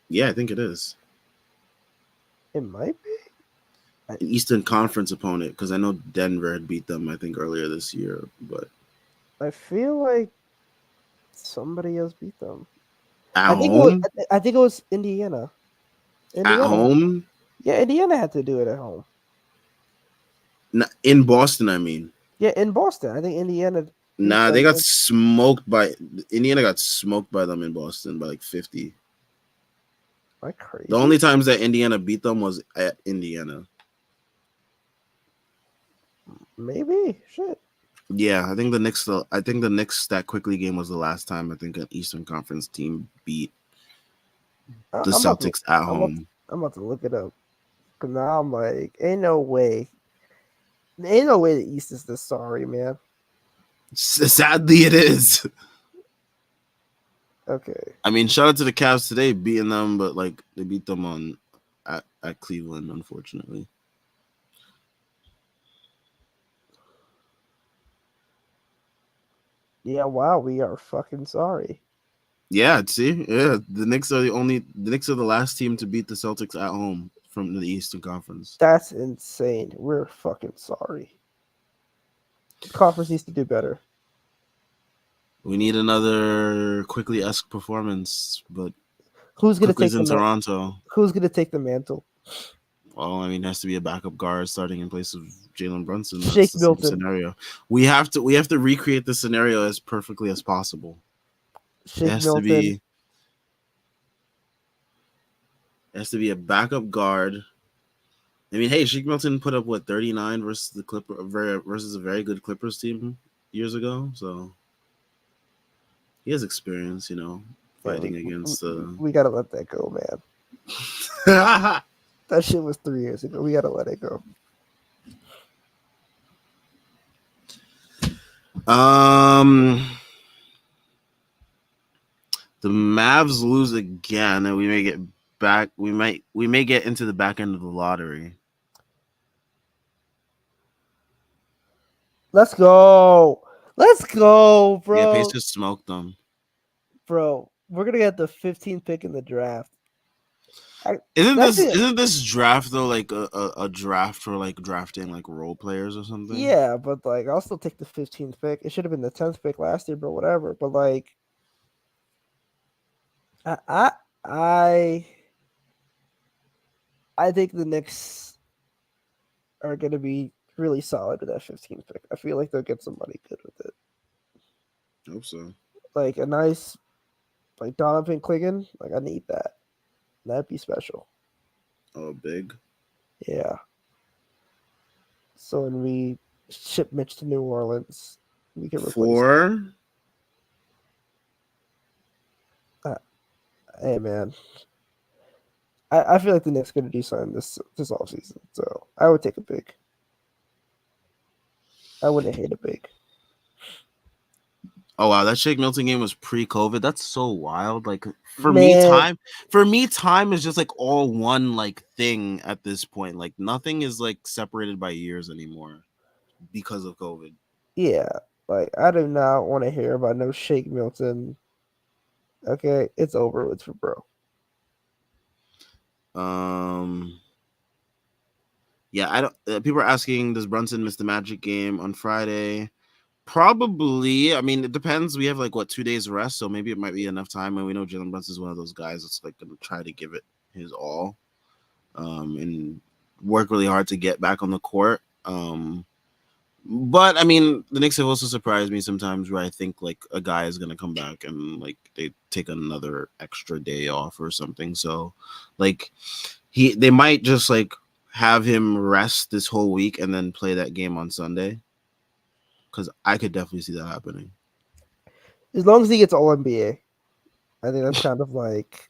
S1: Yeah, I think it is.
S2: It might be. I,
S1: An Eastern Conference opponent, because I know Denver had beat them, I think, earlier this year. But
S2: I feel like somebody else beat them.
S1: at
S2: I think it was.
S1: home?
S2: I think it was Indiana.
S1: At
S2: Indiana.
S1: home?
S2: Yeah, Indiana had to do it at home.
S1: In Boston, I mean.
S2: Yeah, in Boston. I think Indiana beat
S1: Nah, they
S2: them.
S1: got smoked by Indiana got smoked by them in Boston by like 50.
S2: Like
S1: The
S2: crazy.
S1: only times that Indiana beat them was at Indiana.
S2: Maybe. Shit.
S1: Yeah, I think the Knicks that quickly game was the last time I think an Eastern Conference team beat
S2: I,
S1: the
S2: I'm about to.
S1: Celtics at
S2: I'm about to,
S1: home.
S2: I'm about to look it up. Cause now I'm like, ain't no way. Ain't no way the East is this sorry, man.
S1: Sadly, it is.
S2: Okay.
S1: I mean, shout out to the Cavs today beating them, but like they beat them at Cleveland, unfortunately.
S2: Yeah. Wow. We are fucking sorry.
S1: Yeah, see, yeah, the Knicks are the last team to beat the Celtics at home from the Eastern Conference.
S2: That's insane. We're fucking sorry. The conference needs to do better.
S1: We need another quickly esque performance, but
S2: Who's gonna
S1: quickly's
S2: take the
S1: in Toronto.
S2: Who's gonna take the mantle?
S1: Well, I mean, it has to be a backup guard starting in place of Jalen Brunson. That's
S2: Shake
S1: the same
S2: Milton.
S1: scenario. We have to recreate the scenario as perfectly as possible. It
S2: Shake
S1: has to
S2: Milton.
S1: be it has to be a backup guard. I mean, hey, Sheik Milton put up what 39 versus the versus a very good Clippers team years ago. So he has experience,
S2: Yeah,
S1: fighting against.
S2: we gotta let that go, man. That shit was 3 years ago. We gotta let it go.
S1: um, the Mavs lose again, and we may get back. We may get into the back end of the lottery.
S2: Let's go. Let's go,
S1: Yeah,
S2: bro.
S1: Pacers smoked them.
S2: Bro, we're gonna get the 15th pick in the draft.
S1: Isn't
S2: That's
S1: this
S2: it.
S1: isn't this draft though like a draft for like drafting like role players or something?
S2: Yeah, but like I'll still take the 15th pick. It should have been the 10th pick last year, but whatever. But like I I I, I think the Knicks are gonna be really solid with that 15th pick. I feel like they'll get somebody good with it.
S1: Hope so.
S2: Like a nice like Donovan Clingan. Like I need that. That'd be special.
S1: Oh, big.
S2: Yeah. So when we ship Mitch to New Orleans, we can replace him.
S1: Four.
S2: Uh, hey man, I feel like the Knicks gonna do something this offseason. So I would take a pick. I wouldn't hate a pick.
S1: Oh wow, that Shake Milton game was pre-COVID. That's so wild. Like
S2: Man,
S1: for me, time is just like all one like thing at this point. Like nothing is like separated by years anymore because of COVID.
S2: yeah. Like I do not want to hear about no Shake Milton. Okay, it's over with for bro.
S1: Um, yeah, I don't. People are asking, does Brunson miss the Magic game on Friday? Probably. I mean, it depends. We have like what 2 days rest, so maybe it might be enough time. And we know Jalen Brunson is one of those guys that's like gonna try to give it his all, and work really hard to get back on the court. But I mean, the Knicks have also surprised me sometimes where I think like a guy is gonna come back and like they take another extra day off or something. So, like they might just like have him rest this whole week and then play that game on Sunday. Because I could definitely see that happening.
S2: As long as he gets all NBA, I think that's kind of like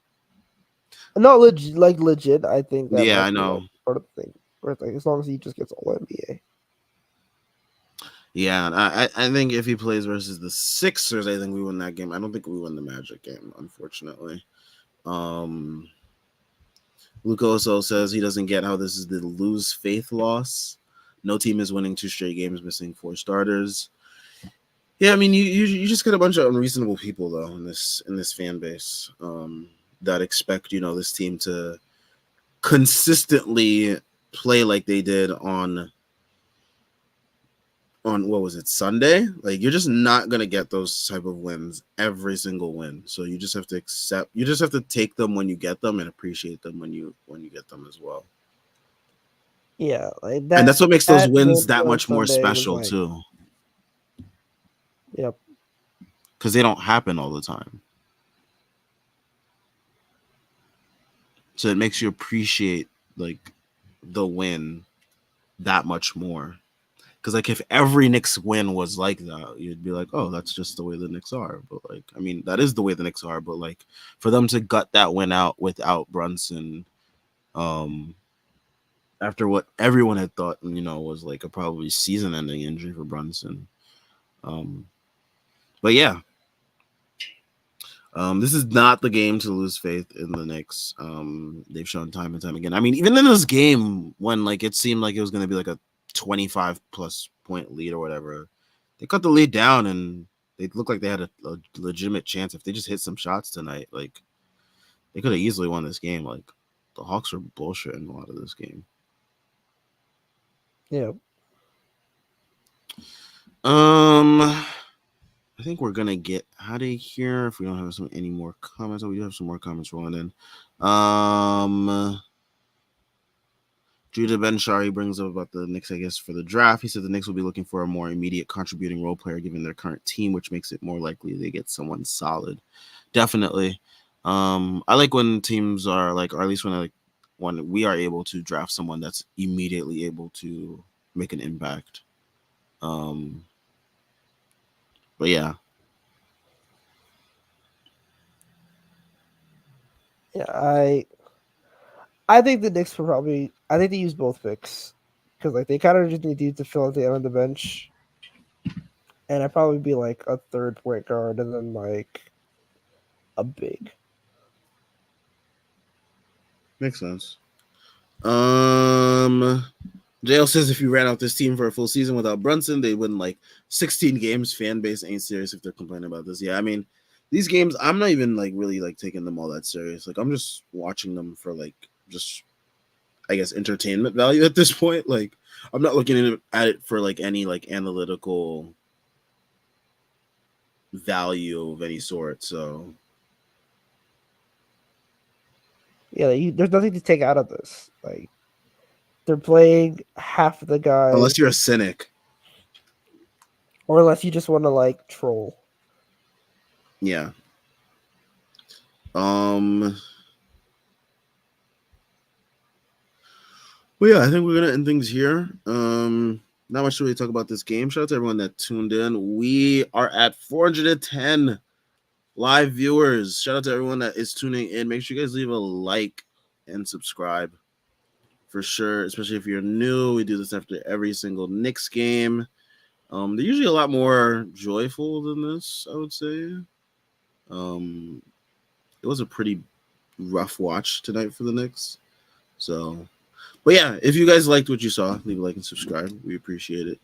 S2: not legit. Like legit, I think that
S1: Yeah, I
S2: might be like
S1: know.
S2: part of the thing. Where it's like as long as he just gets all NBA.
S1: Yeah, I think if he plays versus the Sixers, I think we win that game. I don't think we win the Magic game, unfortunately. Um, Luca also says he doesn't get how this is the lose faith loss. No team is winning 2 straight games, missing 4 starters. Yeah, I mean you just get a bunch of unreasonable people though in this fan base that expect this team to consistently play like they did on what was it, Sunday. Like you're just not gonna get those type of wins every single win. So you just have to accept. You just have to take them when you get them and appreciate them when you get them as well.
S2: Yeah, like
S1: And that's what makes those
S2: that win
S1: wins that
S2: on
S1: much more
S2: Sunday was
S1: special
S2: like,
S1: too,
S2: yep,
S1: because they don't happen all the time. So it makes you appreciate like the win that much more. Because like if every Knicks win was like that, you'd be like, oh, that's just the way the Knicks are. But like, I mean, that is the way the Knicks are. But like, for them to gut that win out without Brunson, um, after what everyone had thought, was like a probably season-ending injury for Brunson. Um, but yeah, this is not the game to lose faith in the Knicks. They've shown time and time again. I mean, even in this game when like it seemed like it was going to be like a 25 plus point lead or whatever, they cut the lead down and they looked like they had a legitimate chance. If they just hit some shots tonight, like they could have easily won this game. Like the Hawks are bullshitting a lot of this game.
S2: yeah,
S1: I think we're gonna get out of here if we don't have any more comments. Oh, we do have some more comments rolling in. Judah Ben Shari brings up about the Knicks, I guess, for the draft. He said the Knicks will be looking for a more immediate contributing role player given their current team, which makes it more likely they get someone solid. Definitely. I like when teams are like, or at least when we are able to draft someone that's immediately able to make an impact. Um, but yeah.
S2: yeah. I think the Knicks will probably. I think they use both picks because like they kind of just need to fill at the end of the bench, and I'd probably be like a third point guard and then like a big.
S1: Makes sense. Um, JL says if you ran out this team for a full season without Brunson, they win like 16 games. Fan base ain't serious if they're complaining about this. Yeah, I mean, these games, I'm not even like really like taking them all that serious. Like I'm just watching them for like just I guess entertainment value at this point. Like I'm not looking at it for like any like analytical value of any sort. So
S2: Yeah, there's nothing to take out of this. Like they're playing half of the guys,
S1: unless you're a cynic,
S2: or unless you just want to like troll.
S1: yeah. Um. Well, yeah, I think we're gonna end things here. Not much to really talk about this game. Shout out to everyone that tuned in. We are at 410 live viewers. Shout out to everyone that is tuning in. Make sure you guys leave a like and subscribe for sure, especially if you're new. We do this after every single Knicks game. They're usually a lot more joyful than this, I would say. Um, it was a pretty rough watch tonight for the Knicks. So, but yeah, if you guys liked what you saw, leave a like and subscribe. We appreciate it.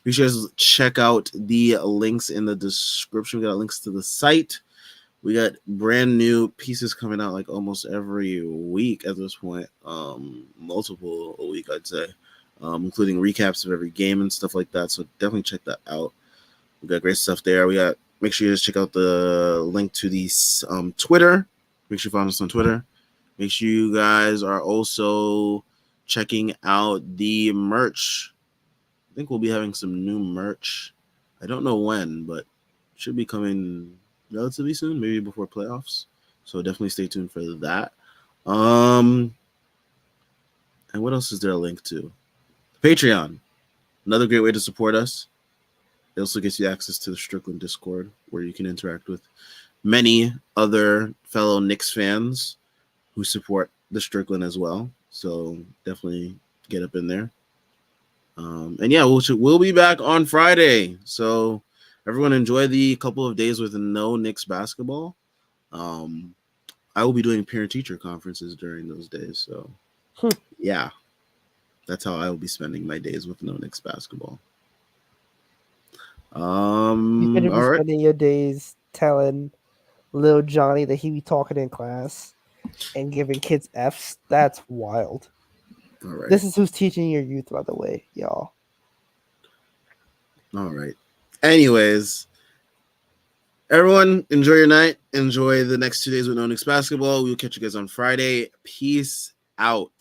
S1: Make sure you guys check out the links in the description. We got links to the site. We got brand new pieces coming out like almost every week at this point. Multiple a week, I'd say, including recaps of every game and stuff like that. So definitely check that out. We got great stuff there. We got make sure you just check out the link to the Twitter. Make sure you follow us on Twitter. Make sure you guys are also checking out the merch. I think we'll be having some new merch. I don't know when, but should be coming relatively soon, maybe before playoffs. So definitely stay tuned for that. And what else is there a link to? Patreon, another great way to support us. It also gets you access to the Strickland Discord, where you can interact with many other fellow Knicks fans who support the Strickland as well. So definitely get up in there. And yeah, we'll be back on Friday. So everyone enjoy the couple of days with no Knicks basketball. I will be doing parent-teacher conferences during those days. So yeah, that's how I will be spending my days with no Knicks basketball.
S2: You're gonna be
S1: All right.
S2: spending your days telling little Johnny that he be talking in class and giving kids Fs. That's wild.
S1: All right.
S2: This is who's teaching your youth, by the way, y'all.
S1: All right. Anyways, everyone, enjoy your night. Enjoy the next 2 days with no Knicks basketball. We will catch you guys on Friday. Peace out.